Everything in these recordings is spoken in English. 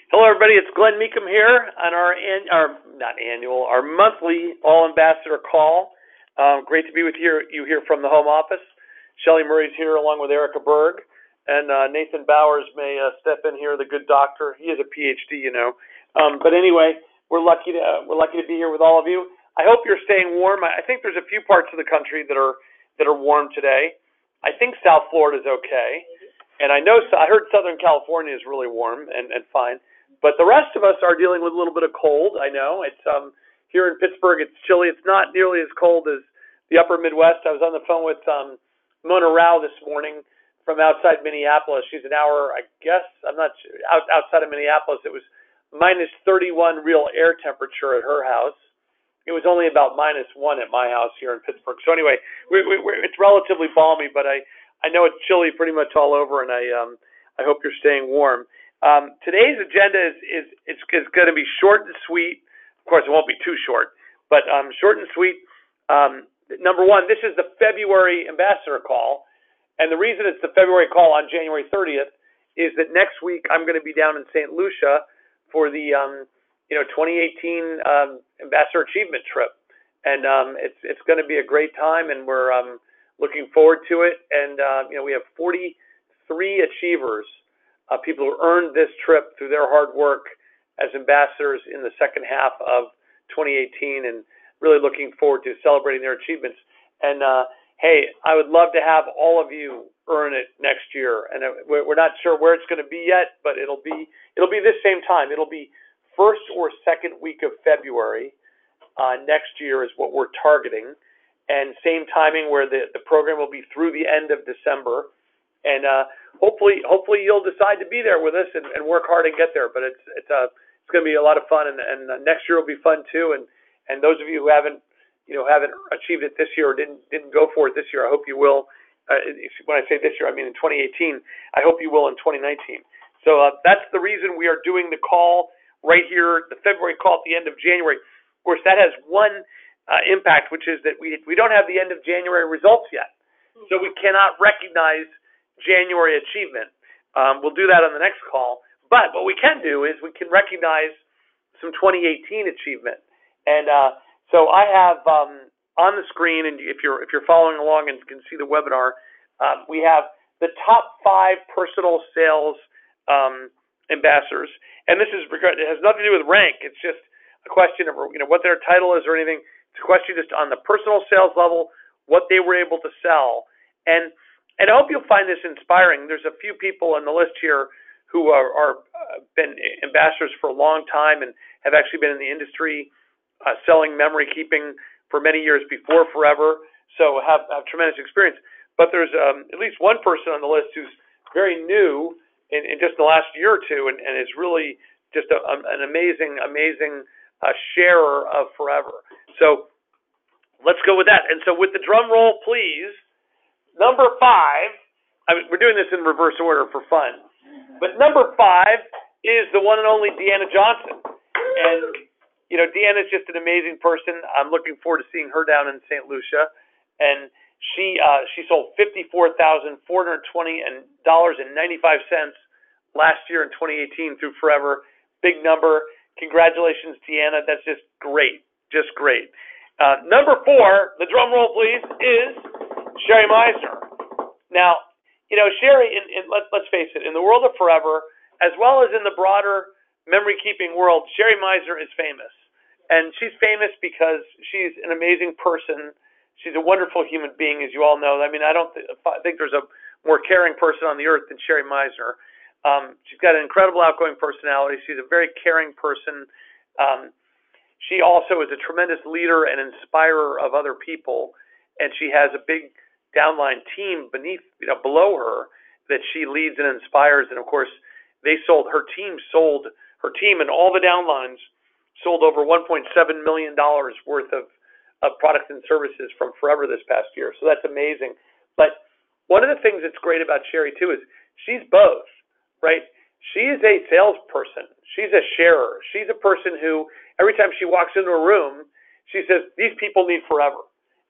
Hello, everybody. It's Glenn Meekum here on our monthly All Ambassador call. Great to be with you here from the home office. Shelley Murray's here along with Erica Berg, and Nathan Bowers may step in here, the good doctor. He has a PhD, you know. But anyway, we're lucky to be here with all of you. I hope you're staying warm. I think there's a few parts of the country that are warm today. I think South Florida is okay, and I heard Southern California is really warm and fine. But the rest of us are dealing with a little bit of cold. I know it's here in Pittsburgh. It's chilly. It's not nearly as cold as the upper Midwest. I was on the phone with Mona Rao this morning from outside Minneapolis. She's an hour, I guess. I'm not sure, outside of Minneapolis. It was minus 31 real air temperature at her house. It was only about minus 1 at my house here in Pittsburgh. So anyway, it's relatively balmy, but I know it's chilly pretty much all over, and I hope you're staying warm. Today's agenda is going to be short and sweet. Of course, it won't be too short, but short and sweet. Number one, this is the February ambassador call, and the reason it's the February call on January 30th is that next week I'm going to be down in St. Lucia for the 2018 ambassador achievement trip, and it's going to be a great time, and we're looking forward to it. And we have 43 achievers. People who earned this trip through their hard work as ambassadors in the second half of 2018, and really looking forward to celebrating their achievements. And hey, I would love to have all of you earn it next year. And we're not sure where it's going to be yet, but it'll be this same time. It'll be first or second week of February next year is what we're targeting, and same timing where the program will be through the end of December. And hopefully you'll decide to be there with us and work hard and get there. But it's going to be a lot of fun, and next year will be fun too. And those of you who haven't achieved it this year or didn't go for it this year, I hope you will. When I say this year, I mean in 2018. I hope you will in 2019. So that's the reason we are doing the call right here, the February call at the end of January. Of course, that has one impact, which is that we don't have the end of January results yet, so we cannot recognize January achievement. We'll do that on the next call. But what we can do is we can recognize some 2018 achievement. And so I have on the screen, and if you're following along and can see the webinar, we have the top 5 personal sales ambassadors. And it has nothing to do with rank. It's just a question of what their title is or anything. It's a question just on the personal sales level, what they were able to sell. And I hope you'll find this inspiring. There's a few people on the list here who are been ambassadors for a long time and have actually been in the industry selling memory keeping for many years before Forever, so have tremendous experience. But there's at least one person on the list who's very new in just the last year or two, and is really just an amazing sharer of Forever. So let's go with that. And so with the drum roll, please. Number 5, we're doing this in reverse order for fun, but number 5 is the one and only Deanna Johnson. And, Deanna is just an amazing person. I'm looking forward to seeing her down in St. Lucia. And she sold $54,420.95 last year in 2018 through Forever. Big number. Congratulations, Deanna. That's just great. Just great. Number 4, the drum roll, please, is Sherry Meisner. Now, Sherry, let's face it, in the world of Forever, as well as in the broader memory-keeping world, Sherry Meisner is famous. And she's famous because she's an amazing person. She's a wonderful human being, as you all know. I mean, I think there's a more caring person on the earth than Sherry Meisner. She's got an incredible outgoing personality. She's a very caring person. She also is a tremendous leader and inspirer of other people, and she has a big downline team below her that she leads and inspires. And of course, her team and all the downlines sold over $1.7 million worth of products and services from Forever this past year. So that's amazing. But one of the things that's great about Sherry too is she's both, right? She is a salesperson. She's a sharer. She's a person who every time she walks into a room, she says, these people need Forever.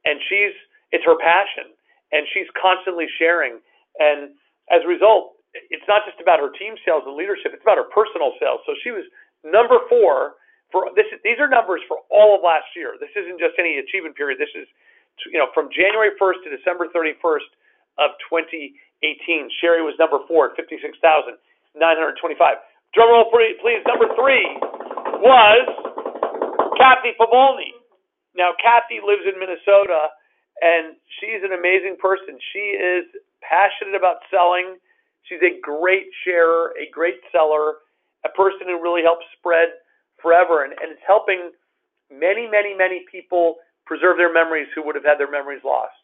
And it's her passion. And she's constantly sharing. And as a result, it's not just about her team sales and leadership, it's about her personal sales. So she was number 4 for this. These are numbers for all of last year. This isn't just any achievement period. This is, from January 1st to December 31st of 2018. Sherry was number 4 at 56,925. Drum roll, please. Number 3 was Kathy Pavolny. Now, Kathy lives in Minnesota, and she's an amazing person. She is passionate about selling. She's a great sharer, a great seller, a person who really helps spread forever, and it's helping many, many, many people preserve their memories who would have had their memories lost.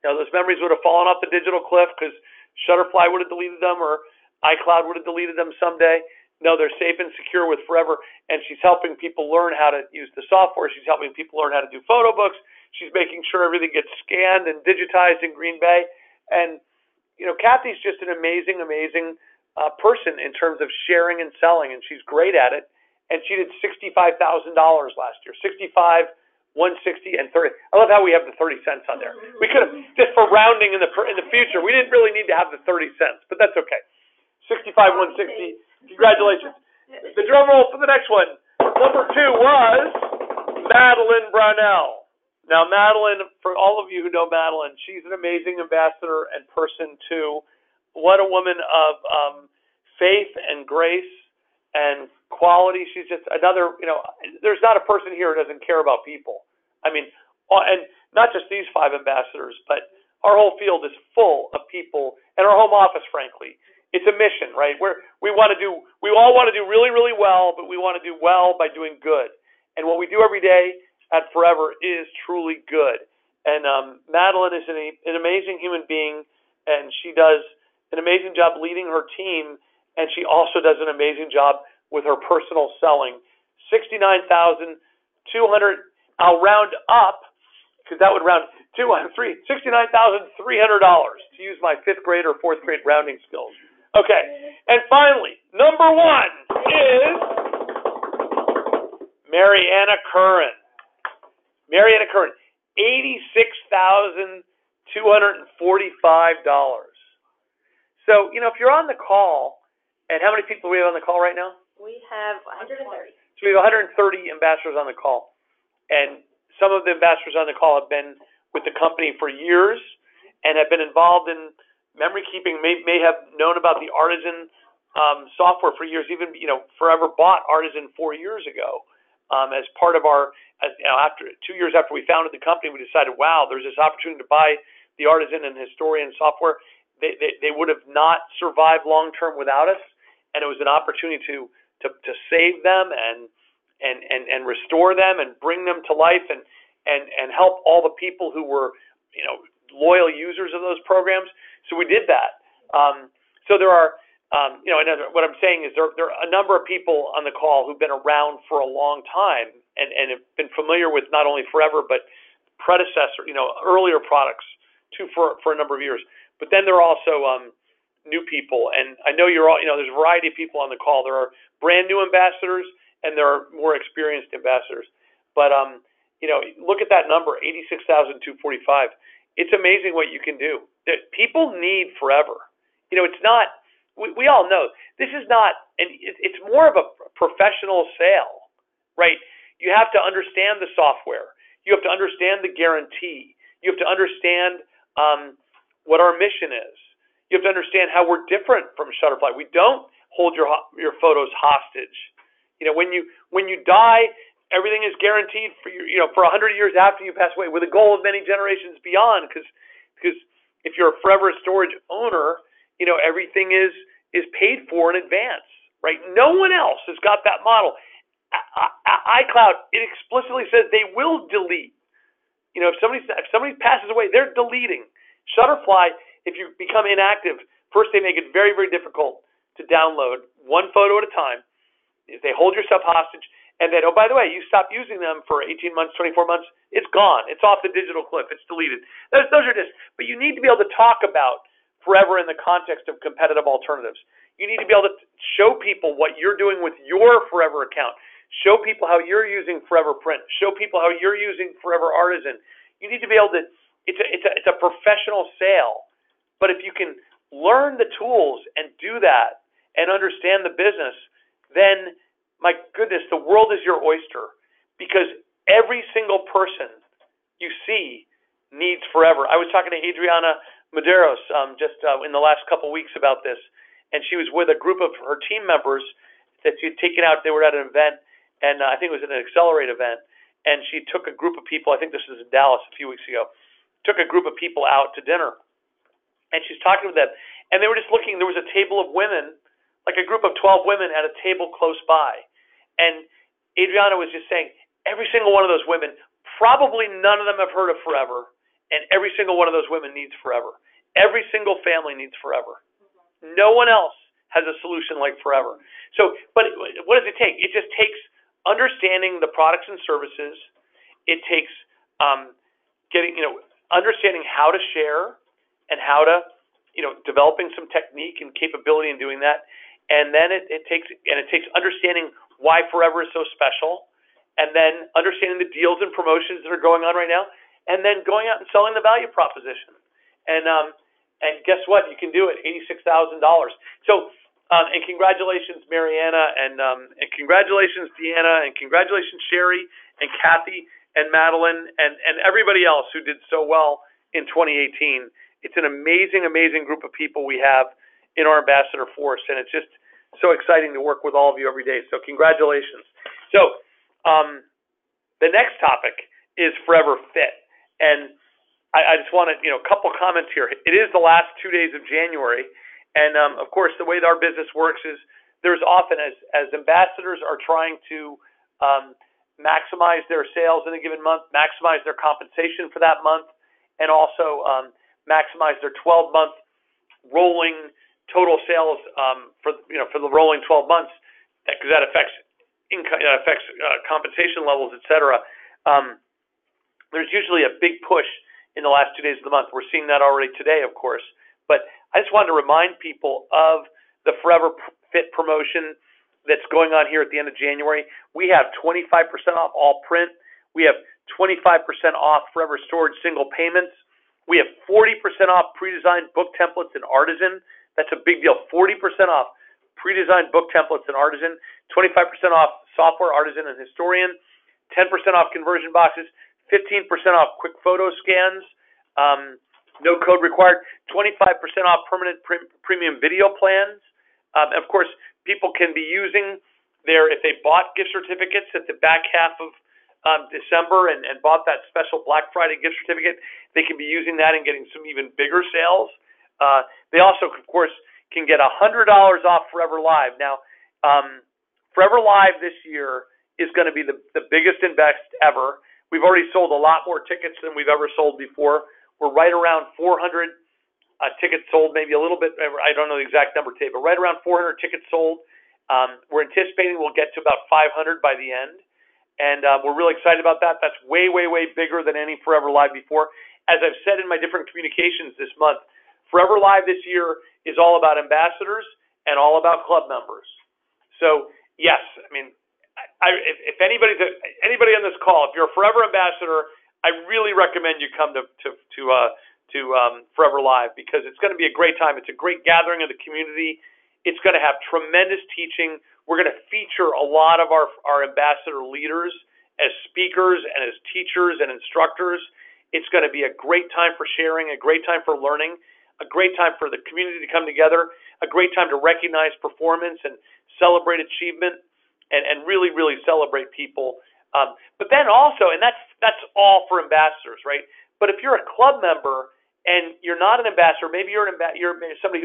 Those memories would have fallen off the digital cliff because Shutterfly would have deleted them or iCloud would have deleted them someday. No, they're safe and secure with Forever, and she's helping people learn how to use the software. She's helping people learn how to do photo books. She's making sure everything gets scanned and digitized in Green Bay. And, Kathy's just an amazing, amazing person in terms of sharing and selling, and she's great at it. And she did $65,000 last year. 65, 160, and 30. I love how we have the 30 cents on there. We could have, just for rounding in the future, we didn't really need to have the 30 cents, but that's okay. 65, 160. Congratulations. The drum roll for the next one. Number 2 was Madeline Brownell. Now, Madeline, for all of you who know Madeline, she's an amazing ambassador and person too. What a woman of faith and grace and quality. She's just another, there's not a person here who doesn't care about people. I mean, and not just these 5 ambassadors, but our whole field is full of people, and our home office, frankly. It's a mission, right? We all want to do really, really well, but we want to do well by doing good. And what we do every day at Forever is truly good. And Madeline is an amazing human being, and she does an amazing job leading her team, and she also does an amazing job with her personal selling. $69,200. I'll round up because that would round $69,300 to use my 5th grade or 4th grade rounding skills. Okay, and finally, number 1 is Mariana Curran. Mariana Curran, $86,245. So, if you're on the call, and how many people do we have on the call right now? We have 130. So we have 130 ambassadors on the call. And some of the ambassadors on the call have been with the company for years and have been involved in memory keeping, may have known about the Artisan software for years. Even, Forever bought Artisan 4 years ago as part of after 2 years after we founded the company, we decided, wow, there's this opportunity to buy the Artisan and Historian software. They would have not survived long term without us, and it was an opportunity to save them and restore them and bring them to life and help all the people who were loyal users of those programs. So we did that. So there are what I'm saying is there are a number of people on the call who've been around for a long time and have been familiar with not only Forever but predecessor earlier products too for a number of years. But then there are also new people, and I know you're all, there's a variety of people on the call. There are brand new ambassadors, and there are more experienced ambassadors. But, look at that number, 86,245. It's amazing what you can do. People need Forever. It's not, we all know, this is not, and it's more of a professional sale, right? You have to understand the software. You have to understand the guarantee. You have to understand what our mission is. You have to understand how we're different from Shutterfly. We don't hold your photos hostage. When you die, everything is guaranteed for for 100 years after you pass away, with a goal of many generations beyond. Because if you're a Forever Storage owner, everything is paid for in advance, right? No one else has got that model. iCloud, it explicitly says they will delete. If somebody passes away, they're deleting. Shutterfly, if you become inactive, first they make it very, very difficult to download one photo at a time. If they hold your stuff hostage, and then, oh, by the way, you stop using them for 18 months, 24 months, it's gone. It's off the digital cliff. It's deleted. Those are just, but you need to be able to talk about Forever in the context of competitive alternatives. You need to be able to show people what you're doing with your Forever account. Show people how you're using Forever Print. Show people how you're using Forever Artisan. You need to be able to, it's a professional sale. But if you can learn the tools and do do that and understand the business, then, my goodness, the world is your oyster, because every single person you see needs forever. I was talking to Adriana Medeiros just in the last couple weeks about this, and she was with a group of her team members that she had taken out. They were at an event, and I think it was an Accelerate event, and she took a group of people, I think this was in Dallas a few weeks ago, took a group of people out to dinner, and she's talking to them, and they were just looking. There was a table of women, like a group of 12 women at a table close by, and Adriana was just saying, every single one of those women, probably none of them have heard of Forever, and every single one of those women needs Forever. Every single family needs Forever. No one else has a solution like Forever. So, but what does it take? It just takes understanding the products and services. It takes understanding how to share and how to, developing some technique and capability in doing that. And then it takes understanding why Forever is so special, and then understanding the deals and promotions that are going on right now, and then going out and selling the value proposition. And guess what? You can do it, $86,000. So, and congratulations, Mariana, and congratulations, Deanna, and congratulations, Sherry, and Kathy, and Madeline, and everybody else who did so well in 2018. It's an amazing, amazing group of people we have in our ambassador force, and it's just so exciting to work with all of you every day. So congratulations. So the next topic is Forever Fit, and I just want to, a couple comments here. It is the last 2 days of January, and of course, the way that our business works is there's often, as ambassadors are trying to maximize their sales in a given month, maximize their compensation for that month, and also maximize their 12-month rolling total sales for the rolling 12 months, because that affects income, compensation levels, etc. There's usually a big push in the last 2 days of the month. We're seeing that already today, of course. But I just wanted to remind people of the Forever Fit promotion that's going on here at the end of January. We have 25% off all print. We have 25% off Forever Storage single payments. We have 40% off pre-designed book templates and Artisan. That's a big deal. 40% off pre-designed book templates and Artisan. 25% off software, Artisan, and Historian. 10% off conversion boxes. 15% off quick photo scans. No code required. 25% off permanent premium video plans. Of course, people can be using if they bought gift certificates at the back half of December and bought that special Black Friday gift certificate, they can be using that and getting some even bigger sales. They also, of course, can get $100 off Forever Live. Now, Forever Live this year is going to be the biggest and best ever. We've already sold a lot more tickets than we've ever sold before. We're right around 400 tickets sold, maybe a little bit. I don't know the exact number today, but right around 400 tickets sold. We're anticipating we'll get to about 500 by the end. And we're really excited about that. That's way, way, way bigger than any Forever Live before. As I've said in my different communications this month, Forever Live this year is all about ambassadors and all about club members. So, yes, I mean, if anybody on this call, if you're a Forever ambassador, I really recommend you come to Forever Live, because it's going to be a great time. It's a great gathering of the community. It's going to have tremendous teaching. We're going to feature a lot of our ambassador leaders as speakers and as teachers and instructors. It's going to be a great time for sharing, a great time for learning, a great time for the community to come together, a great time to recognize performance and celebrate achievement, and really, really celebrate people. But then also, and that's all for ambassadors, right? But if you're a club member and you're not an ambassador, maybe you're somebody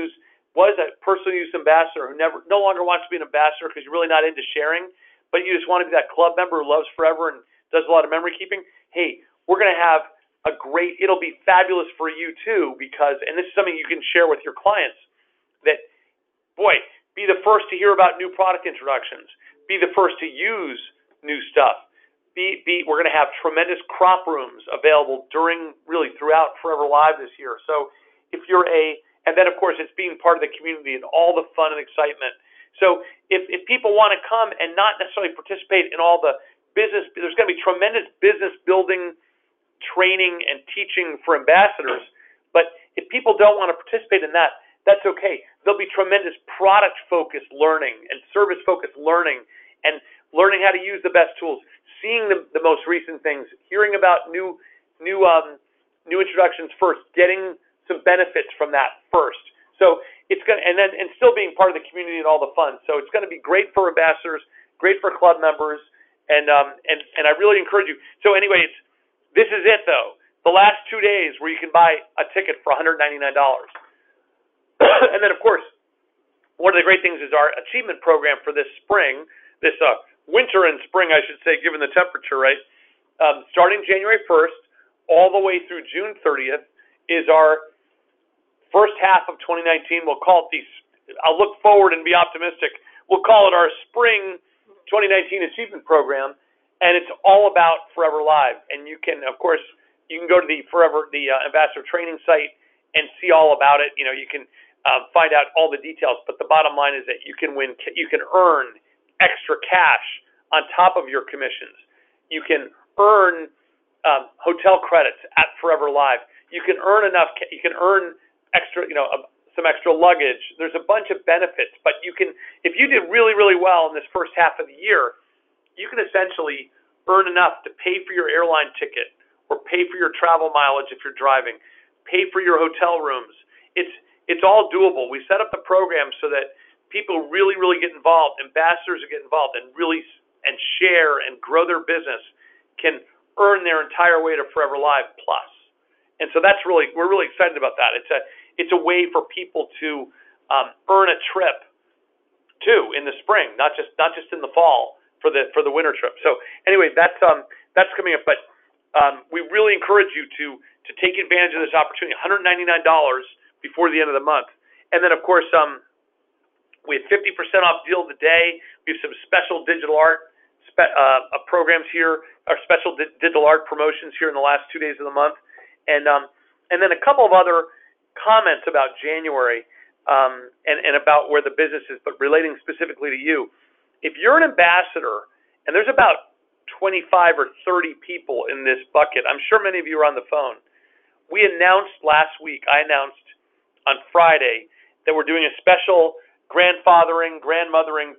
was a personal use ambassador who no longer wants to be an ambassador because you're really not into sharing, but you just want to be that club member who loves Forever and does a lot of memory keeping. Hey, we're going to have it'll be fabulous for you too, because, and this is something you can share with your clients, that, boy, be the first to hear about new product introductions, be the first to use new stuff. We're going to have tremendous crop rooms available throughout Forever Live this year. So if you're and then, of course, it's being part of the community and all the fun and excitement. So if people want to come and not necessarily participate in all the business, there's going to be tremendous business building, training, and teaching for ambassadors. But if people don't want to participate in that, That's okay. There'll be tremendous product-focused learning and service-focused learning and learning how to use the best tools, seeing the most recent things, hearing about new introductions first, getting some benefits from that first. So it's going to, and still being part of the community and all the fun. So it's going to be great for ambassadors, great for club members, and I really encourage you. So anyway, this is it though. The last 2 days where you can buy a ticket for $199. And then, of course, one of the great things is our achievement program for this spring, this winter and spring, I should say, given the temperature, right? Starting January 1st, all the way through June 30th, is our first half of 2019. We'll call it I'll look forward and be optimistic. We'll call it our spring 2019 achievement program, and it's all about Forever Live. And you can, of course, you can go to the Ambassador Training site and see all about it. You know, you can find out all the details, but the bottom line is that you can earn extra cash on top of your commissions. You can earn hotel credits at Forever Live. You can earn extra, some extra luggage. There's a bunch of benefits, but you can, if you did really, really well in this first half of the year, you can essentially earn enough to pay for your airline ticket or pay for your travel mileage if you're driving, pay for your hotel rooms. It's all doable. We set up the program so that people really, really get involved, ambassadors get involved, and really share and grow their business, can earn their entire way to Forever Live Plus. And so we're really excited about that. It's a way for people to earn a trip too in the spring, not just in the fall for the winter trip. So anyway, that's coming up. But we really encourage you to take advantage of this opportunity. $199 before the end of the month. And then, of course, we have 50% off deal of the day. We have some special digital art programs here, our special digital art promotions here in the last 2 days of the month. And then a couple of other comments about January and about where the business is, but relating specifically to you. If you're an ambassador, and there's about 25 or 30 people in this bucket, I'm sure many of you are on the phone. I announced on Friday that we're doing a special grandmothering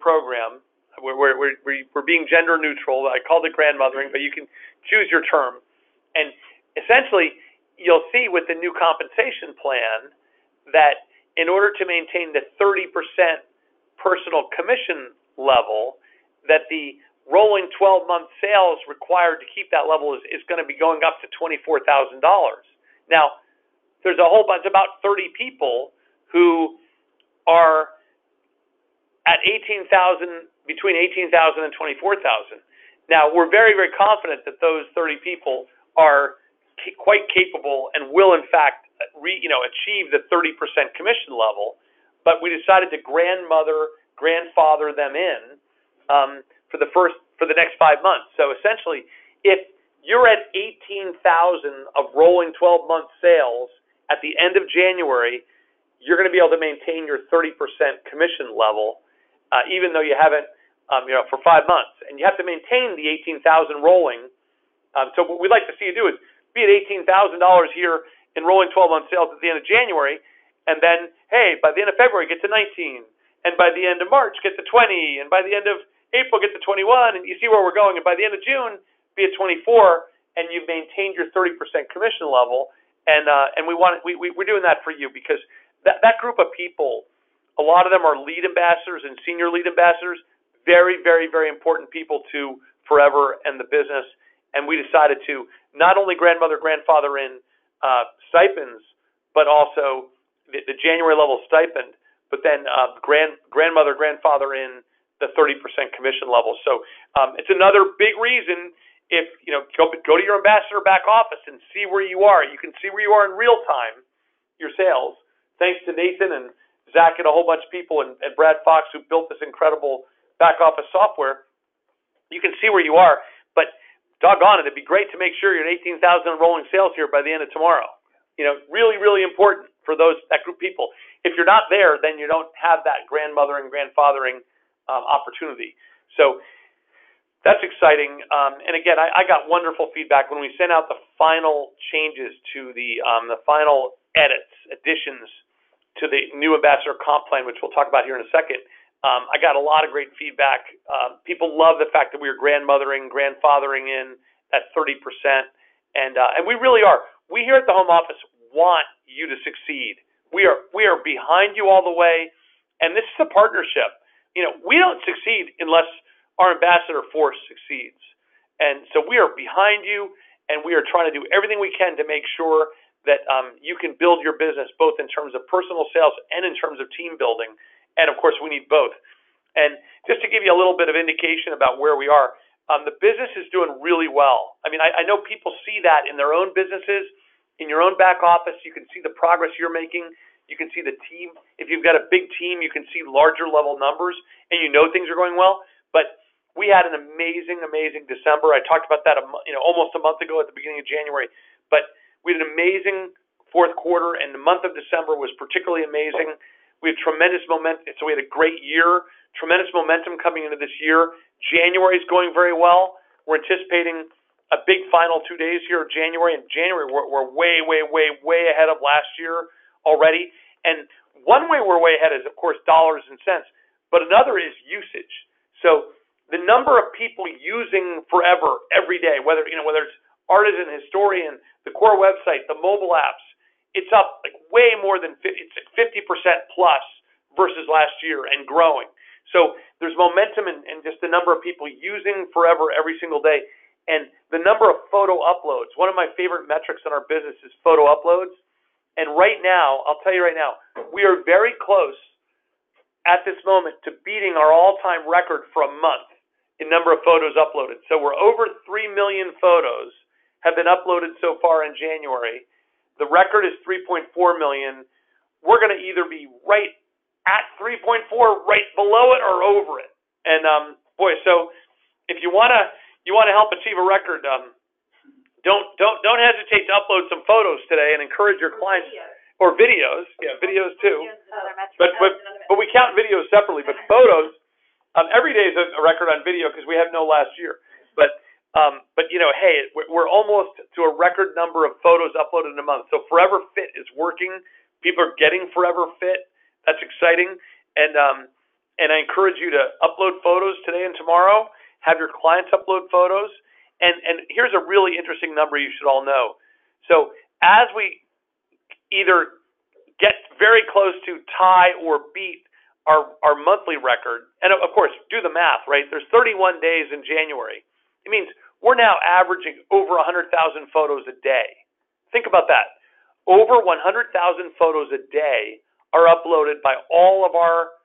program. We're being gender neutral. I called it grandmothering, but you can choose your term. And essentially, you'll see with the new compensation plan that in order to maintain the 30% personal commission level, that the rolling 12-month sales required to keep that level is going to be going up to $24,000. Now, there's a whole bunch, about 30 people who are at between 18,000 and 24,000. Now, we're very, very confident that those 30 people are quite capable and will, in fact, achieve the 30% commission level. But we decided to grandfather them in for the next 5 months. So essentially, if you're at 18,000 of rolling 12-month sales at the end of January, you're going to be able to maintain your 30% commission level, even though you haven't, for 5 months. And you have to maintain the 18,000 rolling. So what we'd like to see you do is be at $18,000 here in rolling 12-month sales at the end of January, and then, hey, by the end of February, get to 19, and by the end of March, get to 20, and by the end of April, get to 21, and you see where we're going, and by the end of June, be at 24, and you've maintained your 30% commission level. And we're doing that for you because that group of people, a lot of them are lead ambassadors and senior lead ambassadors, very, very, very important people to Forever and the business. And we decided to not only grandfather in stipends, but also the January level stipend, but then grandfather in the 30% commission level. So it's another big reason. If go to your ambassador back office and see where you are. You can see where you are in real time, your sales. Thanks to Nathan and Zach and a whole bunch of people and Brad Fox who built this incredible back office software. You can see where you are, but doggone it, it'd be great to make sure you're at 18,000 rolling sales here by the end of tomorrow. Really, really important for that group of people. If you're not there, then you don't have that grandmothering, grandfathering opportunity. So that's exciting. And again, I got wonderful feedback when we sent out the final changes to the final additions to the new ambassador comp plan, which we'll talk about here in a second, I got a lot of great feedback. People love the fact that we are grandfathering in that 30%, and we really are. We here at the home office want you to succeed. We are behind you all the way, and this is a partnership. We don't succeed unless our ambassador force succeeds, and so we are behind you, and we are trying to do everything we can to make sure that you can build your business both in terms of personal sales and in terms of team building. And, of course, we need both. And just to give you a little bit of indication about where we are, the business is doing really well. I mean, I know people see that in their own businesses, in your own back office. You can see the progress you're making. You can see the team. If you've got a big team, you can see larger level numbers, and things are going well. But we had an amazing, amazing December. I talked about that almost a month ago at the beginning of January. But we had an amazing fourth quarter, and the month of December was particularly amazing. We had tremendous momentum, so we had a great year, tremendous momentum coming into this year. January is going very well. We're anticipating a big final 2 days here of January. In January, we're way, way, way, way ahead of last year already. And one way we're way ahead is, of course, dollars and cents, but another is usage. So the number of people using Forever every day, whether it's Artisan, Historian, the core website, the mobile apps, it's up like way more than 50% plus versus last year and growing. So there's momentum in just the number of people using Forever every single day. And the number of photo uploads. One of my favorite metrics in our business is photo uploads. And right now, I'll tell you right now, we are very close at this moment to beating our all-time record for a month in number of photos uploaded. So we're over 3 million photos have been uploaded so far in January. The record is 3.4 million. We're going to either be right at 3.4, right below it, or over it. And so if you want to help achieve a record, don't hesitate to upload some photos today and encourage your clients or videos. Yeah, videos too. But we count videos separately. But photos, every day is a record on video because we have no last year. But hey, we're almost to a record number of photos uploaded in a month. So Forever Fit is working. People are getting Forever Fit. That's exciting. And I encourage you to upload photos today and tomorrow. Have your clients upload photos. And here's a really interesting number you should all know. So as we either get very close to tie or beat our monthly record, and of course, do the math, right? There's 31 days in January. It means we're now averaging over 100,000 photos a day. Think about that. Over 100,000 photos a day are uploaded by all of our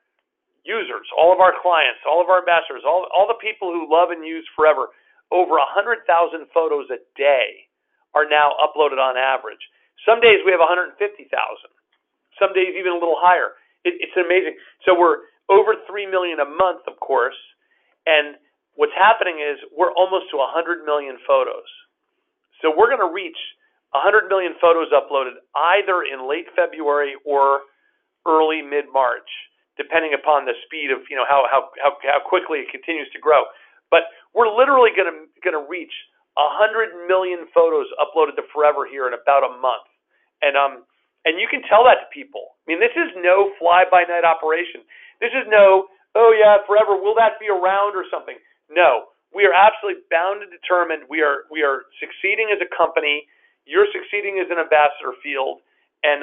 users, all of our clients, all of our ambassadors, all the people who love and use Forever. Over 100,000 photos a day are now uploaded on average. Some days we have 150,000. Some days even a little higher. It's amazing. So we're over 3 million a month, of course, and what's happening is we're almost to 100 million photos. So we're going to reach 100 million photos uploaded either in late February or early mid-March, depending upon the speed of how quickly it continues to grow. But we're literally going to reach 100 million photos uploaded to Forever here in about a month, and you can tell that to people. I mean, this is no fly-by-night operation. This is no, oh yeah, Forever, will that be around or something? No, we are absolutely bound and determined. We are succeeding as a company. You're succeeding as an ambassador field, and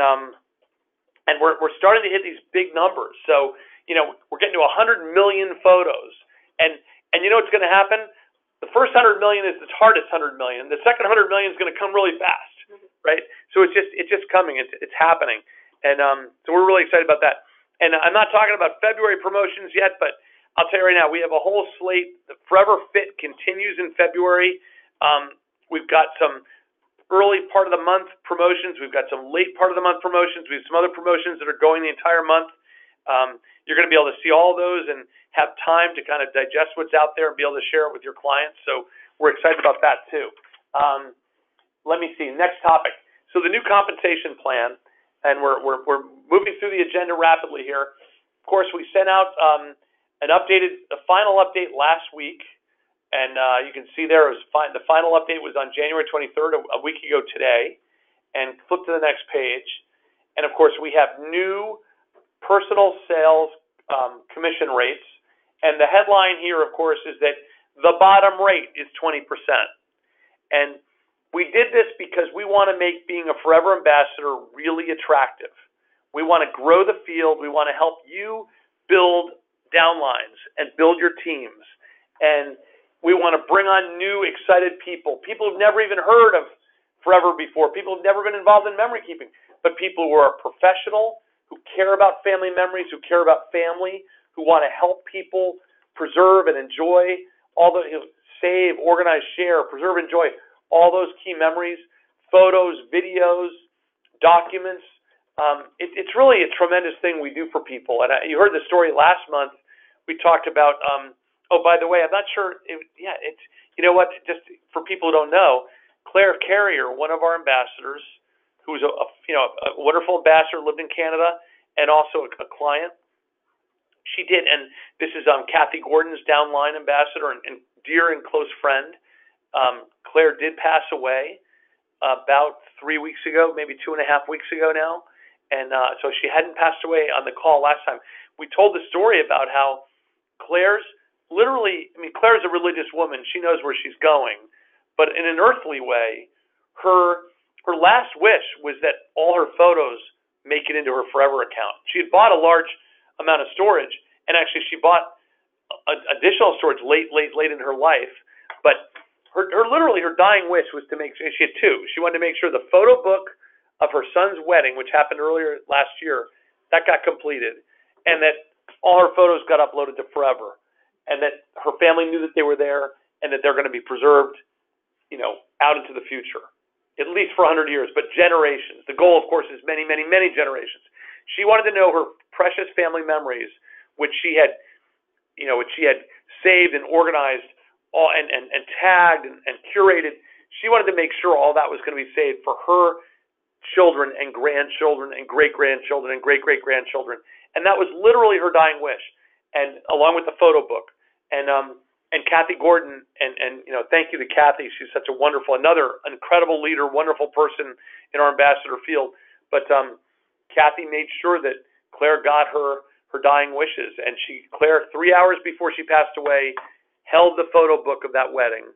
we're starting to hit these big numbers. So we're getting to 100 million photos, and you know what's going to happen? The first 100 million is the hardest 100 million. The second 100 million is going to come really fast, right? So it's just coming. It's happening, and so we're really excited about that. And I'm not talking about February promotions yet, but I'll tell you right now, we have a whole slate. The Forever Fit continues in February. We've got some early part of the month promotions. We've got some late part of the month promotions. We have some other promotions that are going the entire month. You're going to be able to see all those and have time to kind of digest what's out there and be able to share it with your clients. So we're excited about that too. Let me see. Next topic. So the new compensation plan, and we're moving through the agenda rapidly here. Of course, we sent out a final update last week, and you can see there the final update was on January 23rd, a week ago today. And flip to the next page. And of course, we have new personal sales commission rates. And the headline here, of course, is that the bottom rate is 20%. And we did this because we want to make being a Forever Ambassador really attractive. We want to grow the field. We want to help you build downlines and build your teams. And we want to bring on new, excited people who've never even heard of Forever before, people who've never been involved in memory keeping, but people who are professional, who care about family memories, who care about family, who want to help people preserve and enjoy all the, save, organize, share, preserve, enjoy all those key memories, photos, videos, documents. It's really a tremendous thing we do for people. And you heard the story last month. We talked about, oh, by the way, I'm not sure. It's, you know what, just for people who don't know, Claire Carrier, one of our ambassadors, who's a wonderful ambassador, lived in Canada, and also a client. She did, and this is Kathy Gordon's downline ambassador and dear and close friend. Claire did pass away about 3 weeks ago, maybe 2.5 weeks ago now, and so she hadn't passed away on the call last time. We told the story about how Claire's Claire's a religious woman. She knows where she's going, but in an earthly way, her last wish was that all her photos make it into her Forever account. She had bought a large amount of storage, and actually she bought additional storage late in her life. But her dying wish was to make sure, she had two. She wanted to make sure the photo book of her son's wedding, which happened earlier last year, that got completed, and that all her photos got uploaded to Forever, and that her family knew that they were there, and that they're going to be preserved, out into the future, at least for 100 years, but generations. The goal, of course, is many, many, many generations. She wanted to know her precious family memories, which she had saved and organized all and tagged and curated. She wanted to make sure all that was going to be saved for her children and grandchildren and great-grandchildren and great-great-grandchildren. And that was literally her dying wish, and along with the photo book. And Kathy Gordon, and thank you to Kathy. She's such another incredible leader, wonderful person in our ambassador field. But Kathy made sure that Claire got her dying wishes, and Claire, 3 hours before she passed away, held the photo book of that wedding,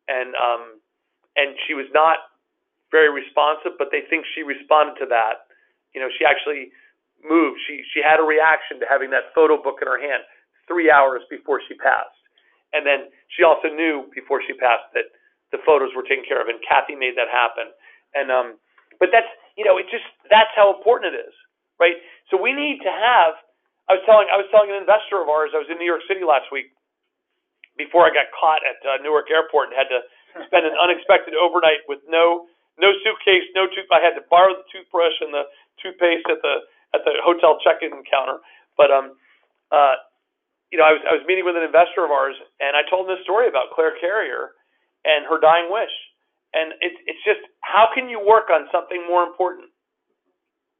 and she was not very responsive, but they think she responded to that. She actually moved. She had a reaction to having that photo book in her hand 3 hours before she passed. And then she also knew before she passed that the photos were taken care of, and Kathy made that happen. And but that's that's how important it is, right? So we need to have. I was telling an investor of ours. I was in New York City last week before I got caught at Newark Airport and had to spend an unexpected overnight with no suitcase, no tooth. I had to borrow the toothbrush and the toothpaste at the hotel check-in counter. But I was meeting with an investor of ours, and I told him this story about Claire Carrier and her dying wish. And it's just, how can you work on something more important?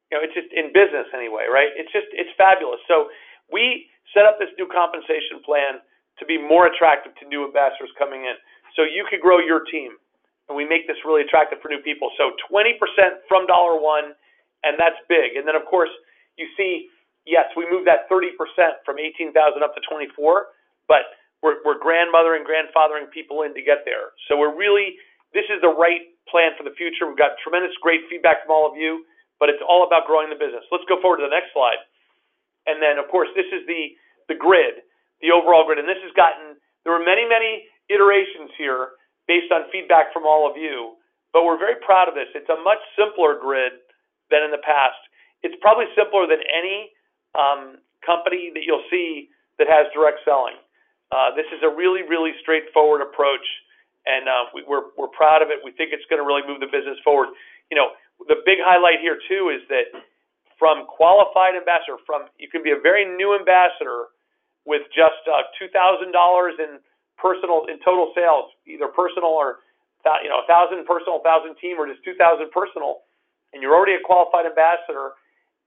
It's just in business anyway, right? It's fabulous. So we set up this new compensation plan to be more attractive to new ambassadors coming in, so you could grow your team. And we make this really attractive for new people. So 20% from $1, and that's big. And then, of course, you see, yes, we moved that 30% from 18,000 up to 24, but we're grandmothering, grandfathering people in to get there. So this is the right plan for the future. We've got tremendous great feedback from all of you, but it's all about growing the business. Let's go forward to the next slide. And then, of course, this is the grid, the overall grid. And this there were many, many iterations here based on feedback from all of you, but we're very proud of this. It's a much simpler grid than in the past. It's probably simpler than any company that you'll see that has direct selling. This is a really, really straightforward approach, and we're proud of it. We think it's going to really move the business forward. The big highlight here too is that from qualified ambassador, you can be a very new ambassador with just $2,000 in total sales, either personal or 1,000 personal, 1,000 team, or just 2,000 personal, and you're already a qualified ambassador.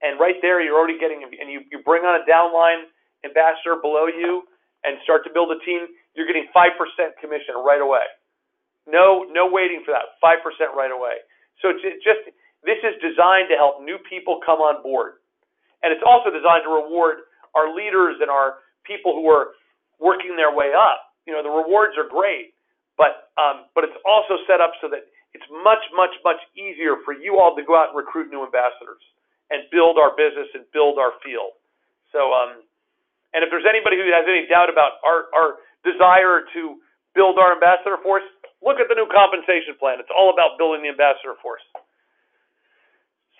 And right there, you're already getting, and you bring on a downline ambassador below you and start to build a team, you're getting 5% commission right away. No waiting for that, 5% right away. So this is designed to help new people come on board. And it's also designed to reward our leaders and our people who are working their way up. You know, the rewards are great, but it's also set up so that it's much, much, much easier for you all to go out and recruit new ambassadors and build our business and build our field. So, and if there's anybody who has any doubt about our desire to build our ambassador force, look at the new compensation plan. It's all about building the ambassador force.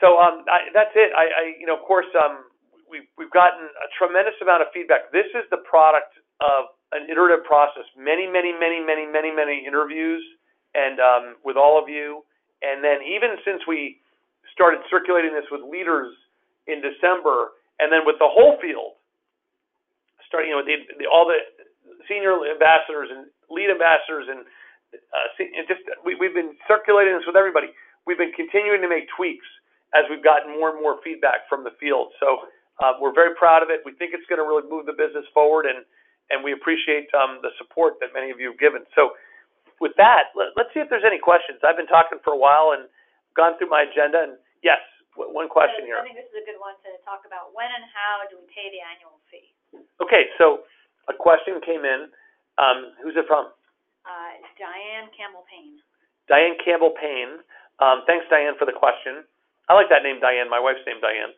So that's it. Of course, we've gotten a tremendous amount of feedback. This is the product of an iterative process. Many interviews, and with all of you, and then even since we started circulating this with leaders in December, and then with the whole field, starting with all the senior ambassadors and lead ambassadors, and we've been circulating this with everybody. We've been continuing to make tweaks as we've gotten more and more feedback from the field. So we're very proud of it. We think it's going to really move the business forward, and we appreciate the support that many of you have given. So with that, let's see if there's any questions. I've been talking for a while and gone through my agenda. And yes, one question here. I think this is a good one to talk about. When and how do we pay the annual fee? Okay, so a question came in. Who's it from? Diane Campbell-Payne. Diane Campbell-Payne. Thanks, Diane, for the question. I like that name, Diane. My wife's name, Diane.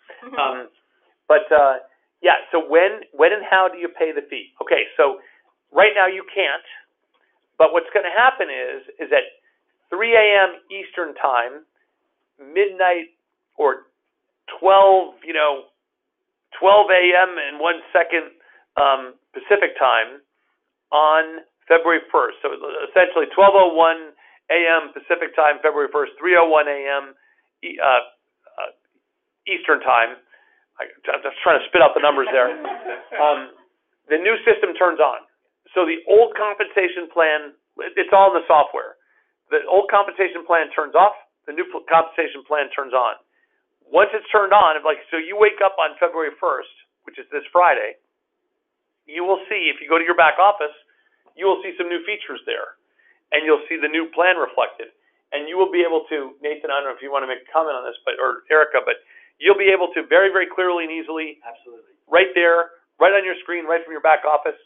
So when and how do you pay the fee? Okay, so right now you can't, but what's going to happen is at 3 a.m. Eastern Time, midnight or 12 a.m. and 1 second Pacific Time on February 1st. So essentially 12:01 a.m. Pacific Time, February 1st, 3:01 a.m. Eastern Time. I'm just trying to spit out the numbers there. The new system turns on. So the old compensation plan, it's all in the software. The old compensation plan turns off. The new compensation plan turns on. Once it's turned on, so you wake up on February 1st, which is this Friday, you will see, if you go to your back office, you will see some new features there. And you'll see the new plan reflected. And you will be able to, Nathan, I don't know if you want to make a comment on this, or Erica, but you'll be able to very, very clearly and easily, absolutely, right there, right on your screen, right from your back office,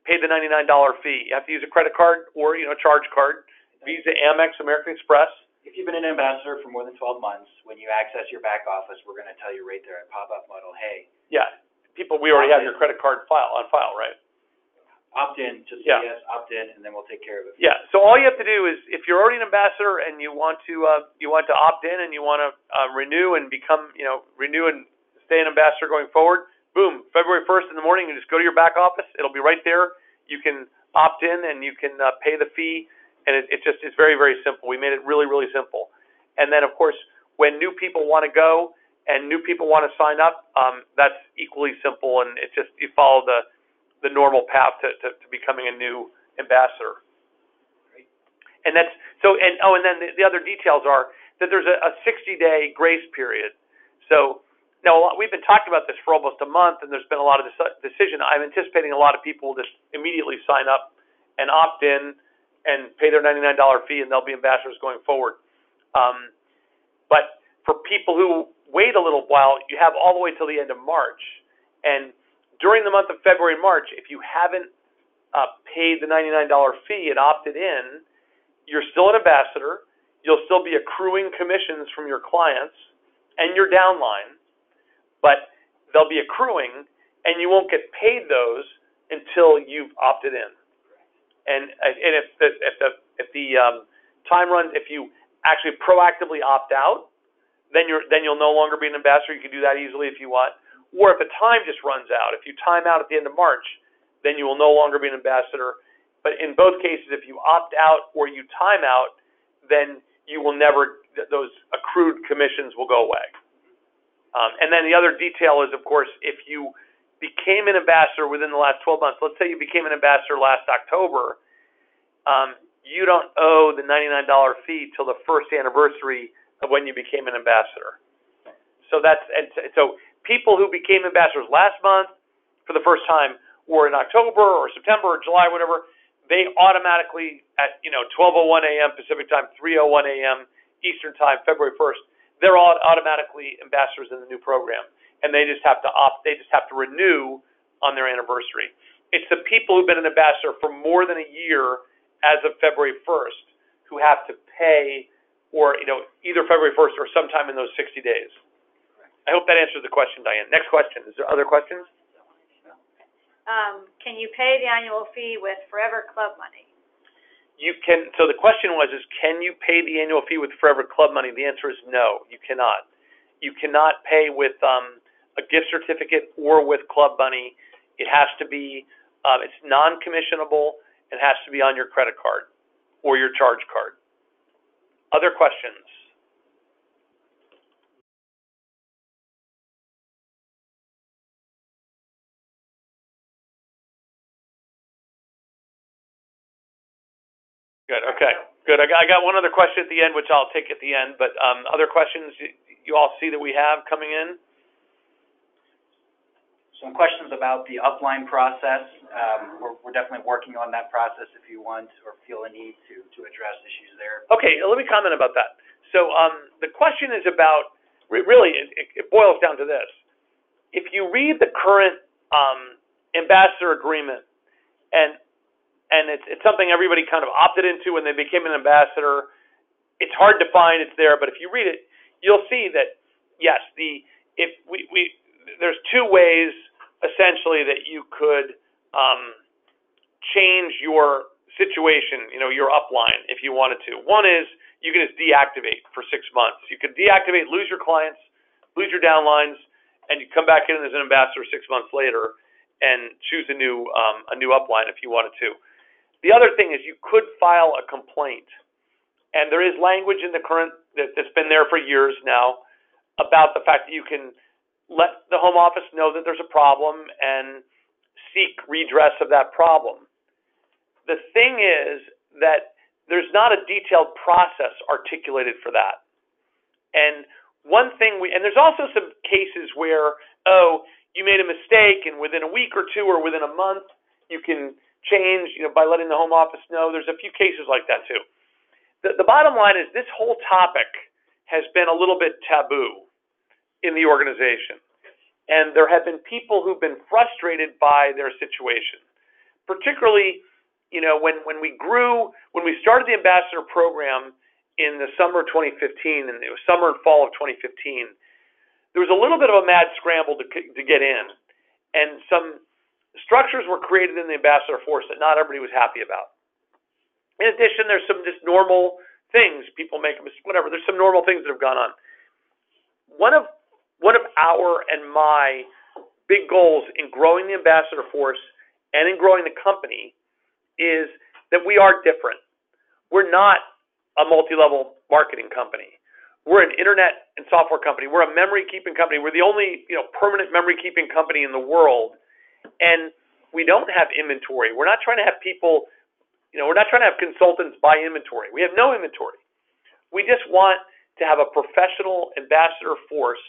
pay the $99 fee. You have to use a credit card or a charge card, Visa, Amex, American Express. If you've been an ambassador for more than 12 months, when you access your back office, we're going to tell you right there at pop-up model, hey. Yeah, we already have your credit card on file, right? Opt in, just say yes, opt in, and then we'll take care of it. Yeah. So all you have to do is, if you're already an ambassador and you want to opt in and you want to renew and become, renew and stay an ambassador going forward, boom, February 1st in the morning, you just go to your back office. It'll be right there. You can opt in and you can pay the fee, and it's very, very simple. We made it really, really simple. And then, of course, when new people want to go and new people want to sign up, that's equally simple, and it's just you follow the normal path to becoming a new ambassador. Great. And that's so. And then the other details are that there's a 60-day grace period. So now we've been talking about this for almost a month, and there's been a lot of decision. I'm anticipating a lot of people will just immediately sign up and opt in and pay their $99 fee, and they'll be ambassadors going forward. But for people who wait a little while, you have all the way till the end of March, and during the month of February and March, if you haven't paid the $99 fee and opted in, you're still an ambassador. You'll still be accruing commissions from your clients and your downline, but they'll be accruing, and you won't get paid those until you've opted in. And if the time runs, if you actually proactively opt out, then you'll no longer be an ambassador. You can do that easily if you want. Or if a time just runs out, if you time out at the end of March, then you will no longer be an ambassador. But in both cases, if you opt out or you time out, then you will never, those accrued commissions will go away. And then the other detail is, of course, if you became an ambassador within the last 12 months, let's say you became an ambassador last October, you don't owe the $99 fee till the first anniversary of when you became an ambassador. So people who became ambassadors last month for the first time, or in October or September or July, whatever, they automatically at 12:01 a.m. Pacific time, 3:01 a.m. Eastern Time, February 1st, they're all automatically ambassadors in the new program, and they just have to renew on their anniversary. It's the people who've been an ambassador for more than a year as of February 1st who have to pay, or either February 1st or sometime in those 60 days. I hope that answers the question, Diane. Next question. Is there other questions? Can you pay the annual fee with Forever Club money? You can. So the question was, can you pay the annual fee with Forever Club money? The answer is no, you cannot. You cannot pay with a gift certificate or with club money. It has to be, it's non-commissionable. It has to be on your credit card or your charge card. Other questions? Good. Okay. Good. I got one other question at the end, which I'll take at the end. But other questions you all see that we have coming in? Some questions about the upline process. We're definitely working on that process if you want or feel a need to address issues there. Okay. Let me comment about that. So the question is about, really, it boils down to this. If you read the current ambassador agreement, and it's something everybody kind of opted into when they became an ambassador. It's hard to find, it's there, but if you read it, you'll see that yes, there's two ways essentially that you could change your situation, your upline if you wanted to. One is you can just deactivate for 6 months. You could deactivate, lose your clients, lose your downlines, and you come back in as an ambassador 6 months later and choose a new upline if you wanted to. The other thing is you could file a complaint, and there is language in the current that's been there for years now about the fact that you can let the Home Office know that there's a problem and seek redress of that problem. The thing is that there's not a detailed process articulated for that. And one thing and there's also some cases where, you made a mistake, and within a week or two or within a month, you can change, by letting the Home Office know. There's a few cases like that too. The bottom line is this whole topic has been a little bit taboo in the organization. And there have been people who've been frustrated by their situation. Particularly, when we started the ambassador program in the summer of 2015, and it was summer and fall of 2015, there was a little bit of a mad scramble to get in. And some structures were created in the ambassador force that not everybody was happy about. In addition, there's some just normal things. People make whatever. There's some normal things that have gone on. One of our and my big goals in growing the ambassador force and in growing the company is that we are different. We're not a multi-level marketing company. We're an internet and software company. We're a memory keeping company. We're the only permanent memory keeping company in the world. And we don't have inventory. We're not trying to have people, we're not trying to have consultants buy inventory. We have no inventory. We just want to have a professional ambassador force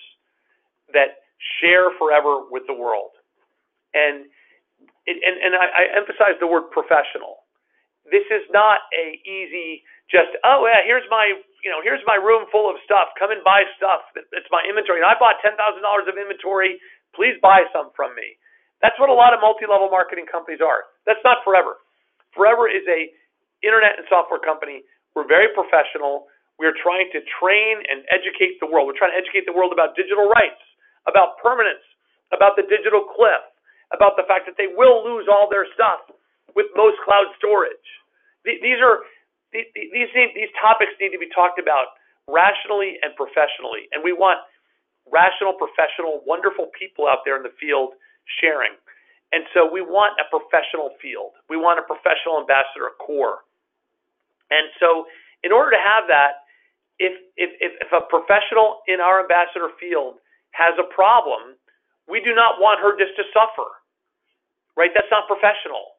that share forever with the world. And I emphasize the word professional. This is not a easy here's my room full of stuff. Come and buy stuff. It's my inventory. And I bought $10,000 of inventory. Please buy some from me. That's what a lot of multi-level marketing companies are. That's not Forever. Forever is a internet and software company. We're very professional. We're trying to train and educate the world. We're trying to educate the world about digital rights, about permanence, about the digital cliff, about the fact that they will lose all their stuff with most cloud storage. These topics need to be talked about rationally and professionally. And we want rational, professional, wonderful people out there in the field sharing. And so we want a professional field. We want a professional ambassador core. And so in order to have that, if a professional in our ambassador field has a problem, we do not want her just to suffer, right? That's not professional,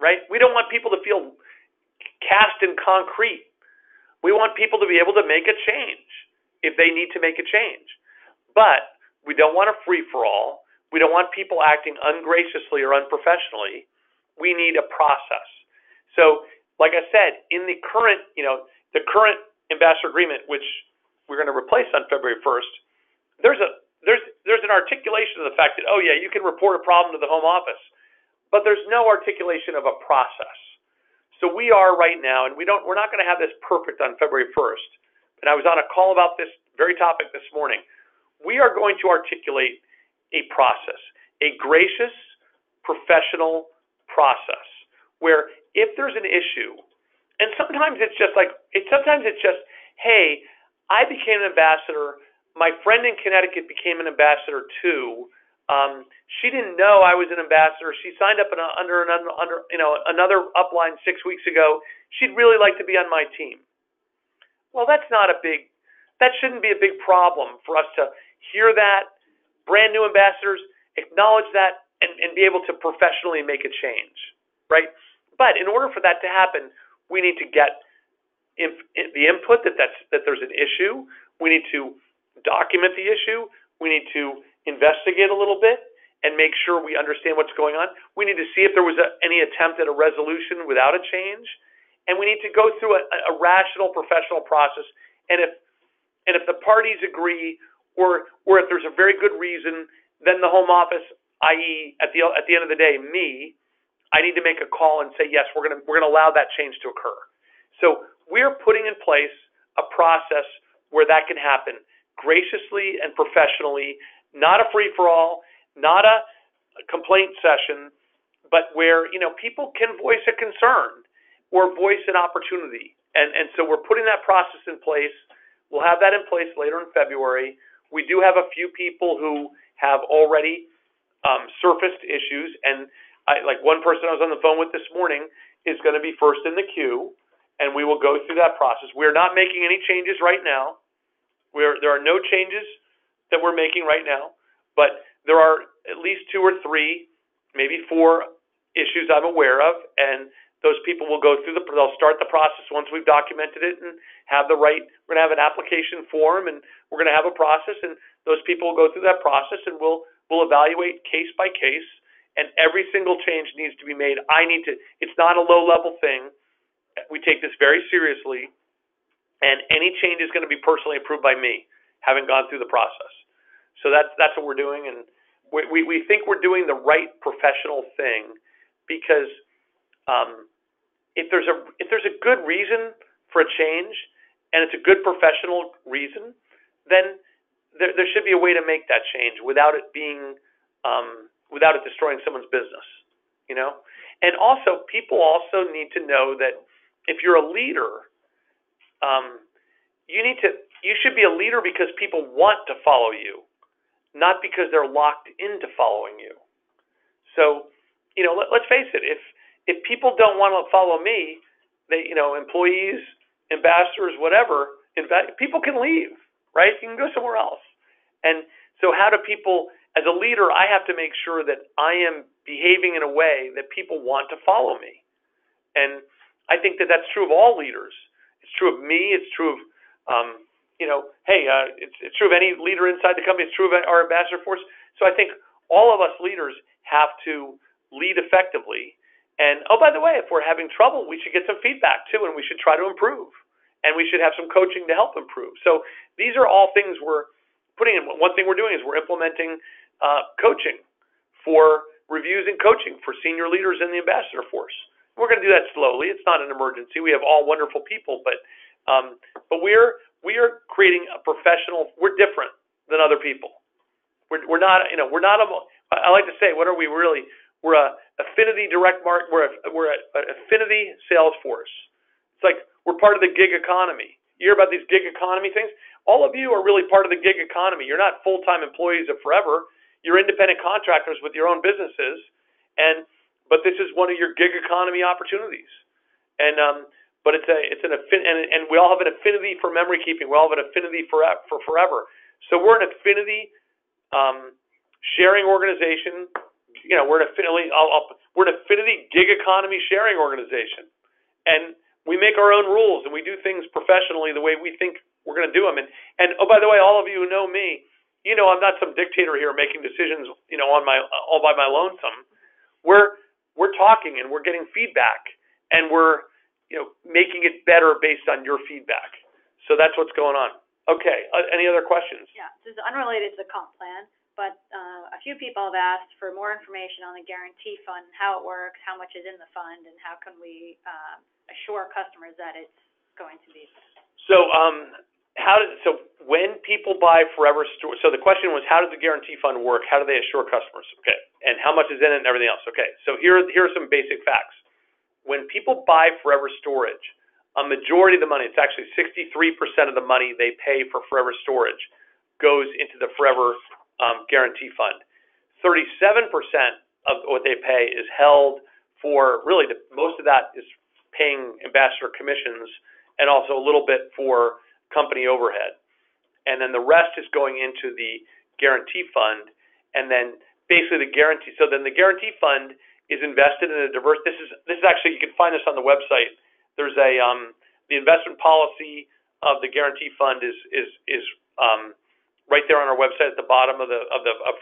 right? We don't want people to feel cast in concrete. We want people to be able to make a change if they need to make a change. But we don't want a free-for-all. We don't want people acting ungraciously or unprofessionally. We need a process. So, like I said, in the current ambassador agreement, which we're going to replace on February 1st, there's an articulation of the fact that, oh yeah, you can report a problem to the home office, but there's no articulation of a process. So we are right now, and we're not going to have this perfect on February 1st. And I was on a call about this very topic this morning. We are going to articulate a process, a gracious, professional process, where if there's an issue, and sometimes it's just, hey, I became an ambassador. My friend in Connecticut became an ambassador too. She didn't know I was an ambassador. She signed up under another upline 6 weeks ago. She'd really like to be on my team. Well, that shouldn't be a big problem for us to hear that, brand new ambassadors, acknowledge that, and be able to professionally make a change, right? But in order for that to happen, we need to get the input that there's an issue. We need to document the issue. We need to investigate a little bit and make sure we understand what's going on. We need to see if there was any attempt at a resolution without a change, and we need to go through a rational, professional process. And if the parties agree, or if there's a very good reason, then the home office, i.e., at the end of the day, I need to make a call and say, yes, we're gonna allow that change to occur. So we're putting in place a process where that can happen graciously and professionally, not a free-for-all, not a complaint session, but where people can voice a concern or voice an opportunity. And so we're putting that process in place. We'll have that in place later in February. We do have a few people who have already surfaced issues, and like one person I was on the phone with this morning is going to be first in the queue, and we will go through that process. We're not making any changes right now. There are no changes that we're making right now, but there are at least 2 or 3, maybe 4 issues I'm aware of, and those people will go through they'll start the process once we've documented it and have we're going to have an application form, and we're going to have a process, and those people will go through that process, and we'll evaluate case by case, and every single change needs to be made. It's not a low-level thing. We take this very seriously, and any change is going to be personally approved by me, having gone through the process. So that's what we're doing, and we think we're doing the right professional thing, because if there's a good reason for a change, and it's a good professional reason, then there should be a way to make that change without it destroying someone's business, And also, people also need to know that if you're a leader, you should be a leader because people want to follow you, not because they're locked into following you. So, let's face it, if people don't want to follow me, employees, ambassadors, whatever, people can leave, right? You can go somewhere else. And so how do people, as a leader, I have to make sure that I am behaving in a way that people want to follow me. And I think that that's true of all leaders. It's true of me. It's true of, it's true of any leader inside the company. It's true of our ambassador force. So I think all of us leaders have to lead effectively. And, oh, by the way, if we're having trouble, we should get some feedback, too, and we should try to improve. And we should have some coaching to help improve. So these are all things we're putting in. One thing we're doing is we're implementing coaching for reviews and coaching for senior leaders in the ambassador force. We're going to do that slowly. It's not an emergency. We have all wonderful people, but we are creating a professional. We're different than other people. We're not. I like to say, what are we really? We're a affinity direct market. We're an affinity sales force. It's like we're part of the gig economy. You hear about these gig economy things? All of you are really part of the gig economy. You're not full-time employees of Forever. You're independent contractors with your own businesses, but this is one of your gig economy opportunities. But it's an affinity, and we all have an affinity for memory keeping. We all have an affinity for Forever. So we're an affinity sharing organization. We're an affinity gig economy sharing organization, and we make our own rules and we do things professionally the way we think we're going to do them. And oh, by the way, all of you who know me, I'm not some dictator here making decisions, all by my lonesome. We're talking and we're getting feedback, and we're making it better based on your feedback. So that's what's going on. Okay, any other questions? Yeah, this is unrelated to the comp plan, but a few people have asked for more information on the guarantee fund, how it works, how much is in the fund, and how can we assure customers that it's going to be. So so when people buy Forever Storage, so the question was, how does the guarantee fund work? How do they assure customers? Okay, and how much is in it and everything else? Okay, so here are some basic facts. When people buy Forever Storage, a majority of the money, it's actually 63% of the money they pay for Forever Storage goes into the Forever Guarantee Fund. 37% of what they pay is held for, really, most of that is paying ambassador commissions and also a little bit for company overhead. And then the rest is going into the Guarantee Fund, and then basically the guarantee Guarantee Fund is invested in a diverse, this is actually, you can find this on the website. There's a the investment policy of the Guarantee Fund is right there on our website at the bottom of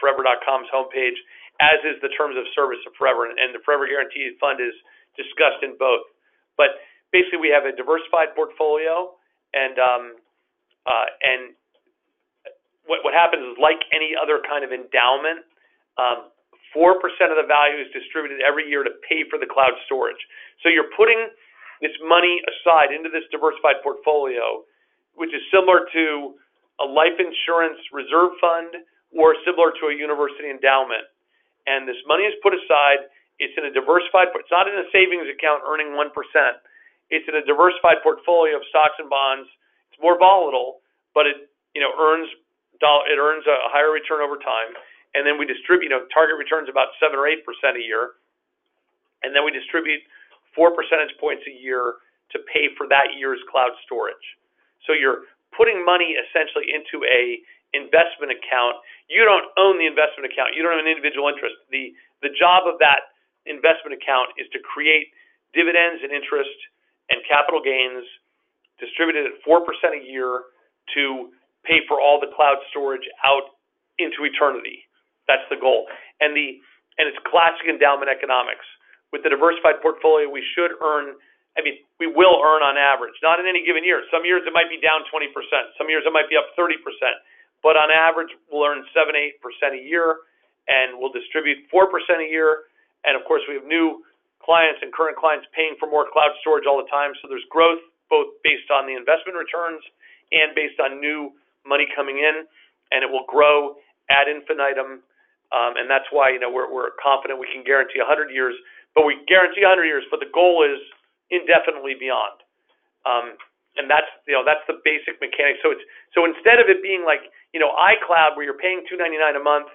Forever.com's homepage, as is the terms of service of Forever, and the Forever Guarantee Fund is discussed in both. But basically, we have a diversified portfolio, and what happens is, like any other kind of endowment, 4% of the value is distributed every year to pay for the cloud storage. So you're putting this money aside into this diversified portfolio, which is similar to a life insurance reserve fund or similar to a university endowment. And this money is put aside. It's in a diversified, it's not in a savings account earning 1%. It's in a diversified portfolio of stocks and bonds. It's more volatile, but it earns a higher return over time. And then we distribute, target returns about 7 or 8% a year. And then we distribute 4 percentage points a year to pay for that year's cloud storage. So you're putting money essentially into a investment account. You don't own the investment account. You don't have an individual interest. The job of that investment account is to create dividends and interest and capital gains distributed at 4% a year to pay for all the cloud storage out into eternity. That's the goal. And it's classic endowment economics. With the diversified portfolio, we will earn on average, not in any given year. Some years it might be down 20%. Some years it might be up 30%. But on average, we'll earn 7-8% a year, and we'll distribute 4% a year. And of course, we have new clients and current clients paying for more cloud storage all the time. So there's growth both based on the investment returns and based on new money coming in, and it will grow ad infinitum. And that's why we're confident we can guarantee 100 years. But we guarantee 100 years, but the goal is indefinitely beyond. And that's the basic mechanic. So instead of it being like iCloud, where you're paying $299 a month,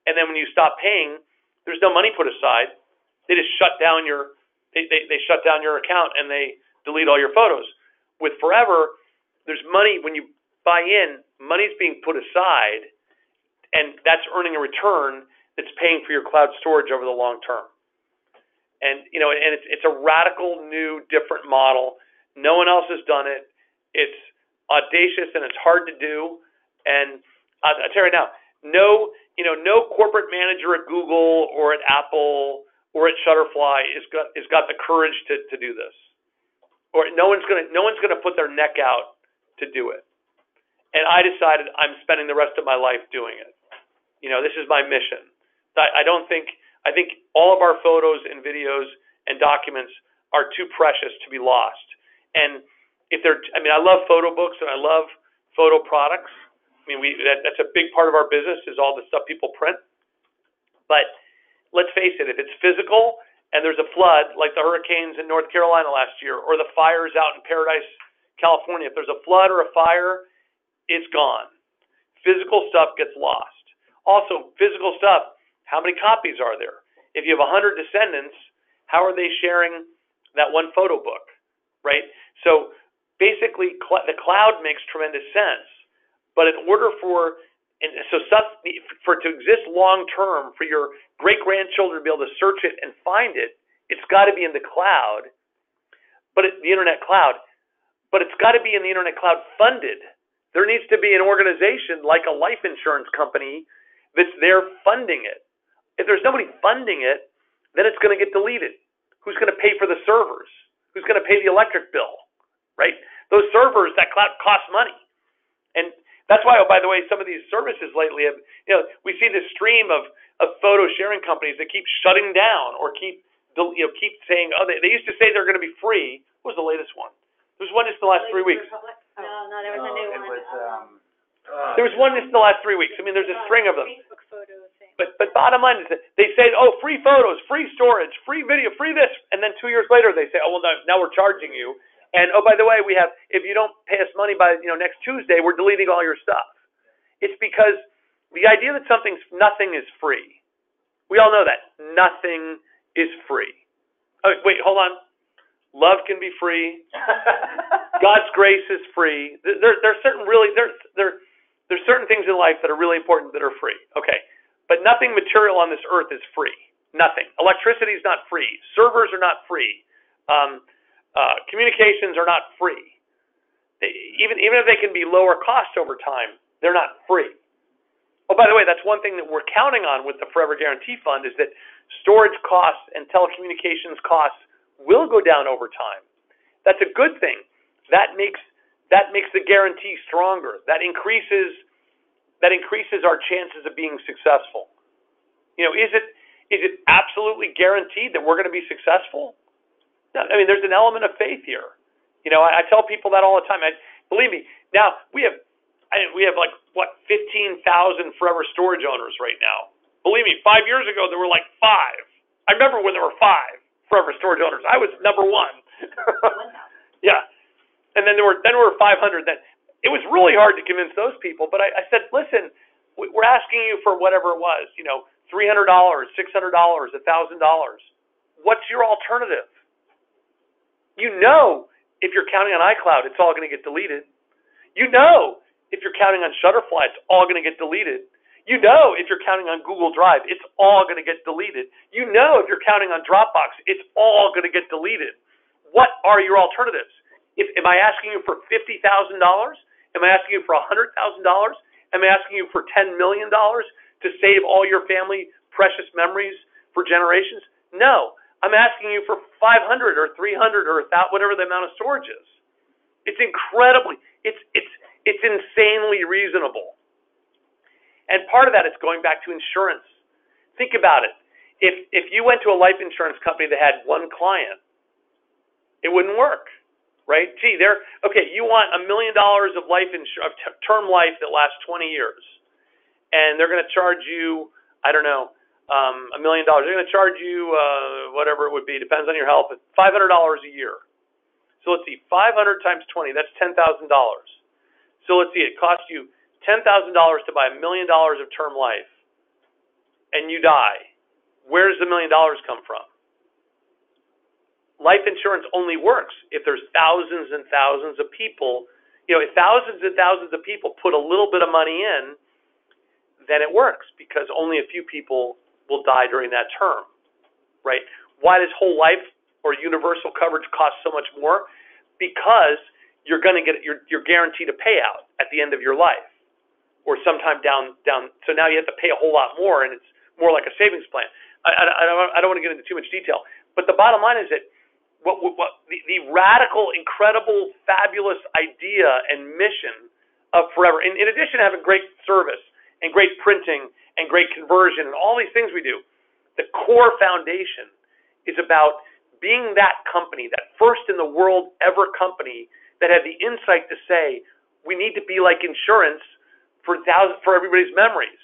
and then when you stop paying, there's no money put aside. They just shut down they shut down your account and they delete all your photos. With Forever, there's money when you buy in. Money's being put aside, and that's earning a return that's paying for your cloud storage over the long term. And it's a radical, new, different model. No one else has done it. It's audacious and it's hard to do. And I'll tell you right now, no corporate manager at Google or at Apple or at Shutterfly has got the courage to do this. Or no one's gonna put their neck out to do it. And I decided I'm spending the rest of my life doing it. This is my mission. I think all of our photos and videos and documents are too precious to be lost. And I love photo books and I love photo products. That's a big part of our business, is all the stuff people print. But let's face it, if it's physical and there's a flood, like the hurricanes in North Carolina last year, or the fires out in Paradise, California, if there's a flood or a fire, it's gone. Physical stuff gets lost. Also, physical stuff, how many copies are there? If you have 100 descendants, how are they sharing that one photo book, right? So basically, the cloud makes tremendous sense. But in order for it to exist long term, for your great-grandchildren to be able to search it and find it, it's got to be in the cloud, the internet cloud. But it's got to be in the internet cloud funded. There needs to be an organization like a life insurance company that's there funding it. If there's nobody funding it, then it's going to get deleted. Who's going to pay for the servers? Who's going to pay the electric bill, right? those servers, that cloud costs money. And that's why, oh, by the way, some of these services lately have, we see this stream of photo sharing companies that keep shutting down or keep saying, they used to say they're going to be free. What was the latest one? There was one just in the last 3 weeks. No, there was a new one. There was one just in the last 3 weeks. I mean, there's a string of them. Facebook photo thing. But bottom line is that they say, oh, free photos, free storage, free video, free this, and then 2 years later they say, oh, well, now we're charging you. And, oh, by the way, if you don't pay us money by, next Tuesday, we're deleting all your stuff. It's because the idea that nothing is free. We all know that. Nothing is free. Oh, wait, hold on. Love can be free. God's grace is free. There's certain things in life that are really important that are free. Okay. But nothing material on this earth is free. Nothing. Electricity is not free. Servers are not free. Communications are not free. Even if they can be lower cost over time, they're not free. Oh, by the way, that's one thing that we're counting on with the Forever Guarantee Fund is that storage costs and telecommunications costs will go down over time. That's a good thing. That makes the guarantee stronger. That increases our chances of being successful. Is it absolutely guaranteed that we're going to be successful? No, I mean, there's an element of faith here. I tell people that all the time. Believe me. Now we have 15,000 Forever Storage owners right now. Believe me, 5 years ago there were like 5. I remember when there were 5 Forever Storage owners. I was number 1. Yeah. And then there were 500. Then it was really hard to convince those people. But I said, listen, we're asking you for whatever it was, $300, $600, $1,000. What's your alternative? If you're counting on iCloud, it's all going to get deleted. If you're counting on Shutterfly, it's all going to get deleted. If you're counting on Google Drive, it's all going to get deleted. If you're counting on Dropbox, it's all going to get deleted. What are your alternatives? Am I asking you for $50,000? Am I asking you for $100,000? Am I asking you for $10 million to save all your family precious memories for generations? No. I'm asking you for 500 or 300 or whatever the amount of storage is. It's insanely reasonable. And part of that is going back to insurance. Think about it. If you went to a life insurance company that had one client, it wouldn't work, right? You want $1 million of term life that lasts 20 years, and they're going to charge you, I don't know, $1 million. They're going to charge you whatever it would be, depends on your health, $500 a year. So let's see, 500 times 20, that's $10,000. So let's see, it costs you $10,000 to buy $1 million of term life, and you die. Where does the $1 million come from? Life insurance only works if there's thousands and thousands of people. If thousands and thousands of people put a little bit of money in, then it works because only a few people will die during that term, right? Why does whole life or universal coverage cost so much more? Because you're going to get you're guaranteed a payout at the end of your life, or sometime down. So now you have to pay a whole lot more, and it's more like a savings plan. I don't want to get into too much detail, but the bottom line is that the radical, incredible, fabulous idea and mission of Forever, in addition to having great service and great printing and great conversion and all these things we do, the core foundation is about being that company, that first in the world ever company that had the insight to say, we need to be like insurance for everybody's memories.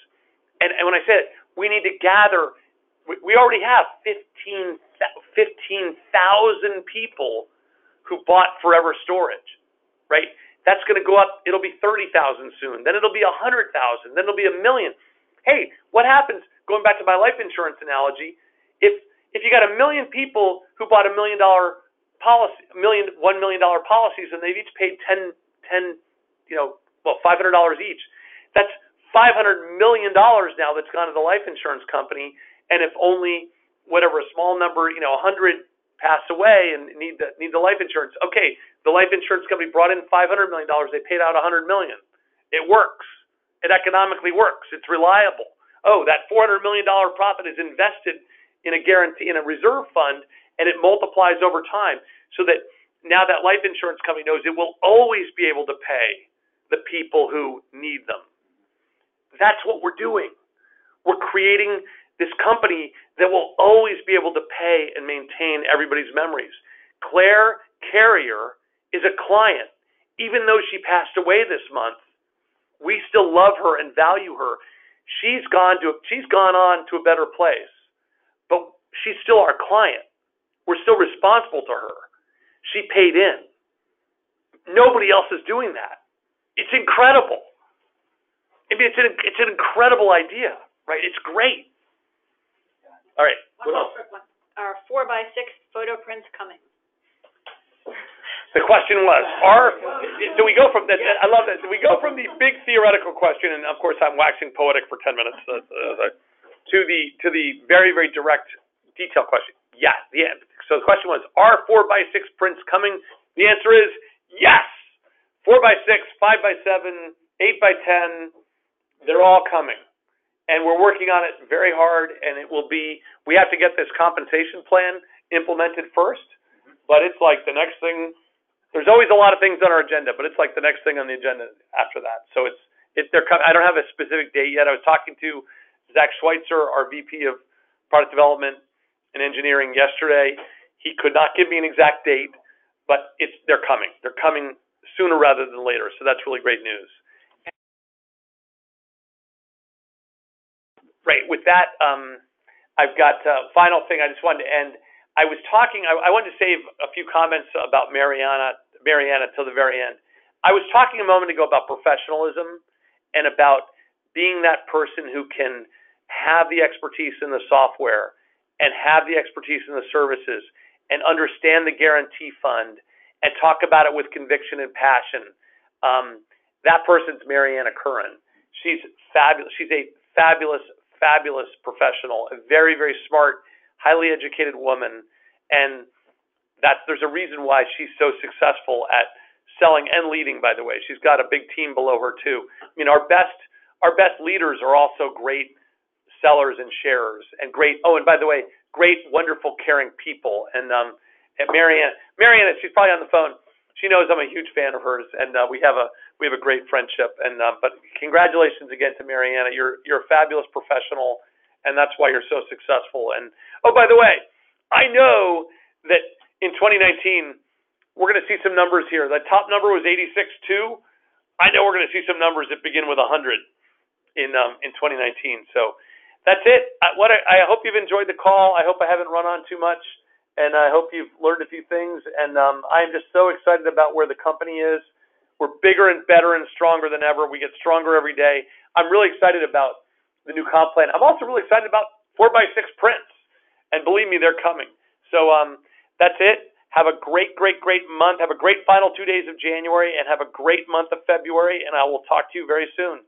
And when I say it, we need to gather, we already have 15,000 people who bought Forever Storage, right? That's going to go up. It'll be 30,000 soon. Then it'll be 100,000. Then it'll be 1 million. Hey, what happens, going back to my life insurance analogy, if you got 1 million people who bought $1 million policy, $1 million policies, and they've each paid $500 each, that's $500 million now that's gone to the life insurance company. And if only whatever a small number, 100 pass away and need the life insurance, okay, the life insurance company brought in $500 million. They paid out $100 million. It works. It economically works. It's reliable. Oh, that $400 million profit is invested in a guarantee, in a reserve fund, and it multiplies over time, so that now that life insurance company knows it will always be able to pay the people who need them. That's what we're doing. We're creating this company that will always be able to pay and maintain everybody's memories. Claire Carrier is a client. Even though she passed away this month, we still love her and value her. She's gone on to a better place, but she's still our client. We're still responsible to her. She paid in. Nobody else is doing that. It's incredible. I mean, it's an incredible idea, right? It's great. All right. One more quick one. Are 4x6 photo prints coming? The question was, do we go from that? I love that. Do we go from the big theoretical question, and of course I'm waxing poetic for 10 minutes, to the very, very direct, detailed question? Yes. So the question was, are 4x6 prints coming? The answer is yes. 4x6, 5x7, 8x10, they're all coming. And we're working on it very hard, and it will be, we have to get this compensation plan implemented first, but it's like the next thing. There's always a lot of things on our agenda, but it's like the next thing on the agenda after that. So they're coming. I don't have a specific date yet. I was talking to Zach Schweitzer, our VP of Product Development and Engineering, yesterday. He could not give me an exact date, but they're coming. They're coming sooner rather than later. So that's really great news. Right. With that, I've got a final thing I just wanted to end. I was talking. I wanted to save a few comments about Mariana till the very end. I was talking a moment ago about professionalism and about being that person who can have the expertise in the software and have the expertise in the services and understand the guarantee fund and talk about it with conviction and passion. That person's Mariana Curran. She's fabulous. She's a fabulous professional, a very, very smart, highly educated woman, and there's a reason why she's so successful at selling and leading, by the way. She's got a big team below her too. I mean, our best leaders are also great sellers and sharers and great, and by the way, great, wonderful, caring people. And Mariana, she's probably on the phone. She knows I'm a huge fan of hers, and we have a great friendship. And but congratulations again to Mariana. You're a fabulous professional, and that's why you're so successful. And oh, by the way, I know that in 2019 we're going to see some numbers here. The top number was 86.2. I know we're going to see some numbers that begin with 100 in 2019. So that's it. I hope you've enjoyed the call. I hope I haven't run on too much, and I hope you've learned a few things. And I'm just so excited about where the company is. We're bigger and better and stronger than ever. We get stronger every day. I'm really excited about the new comp plan. I'm also really excited about 4x6 prints, and believe me, they're coming. So that's it. Have a great month. Have a great final 2 days of January, and have a great month of February, and I will talk to you very soon.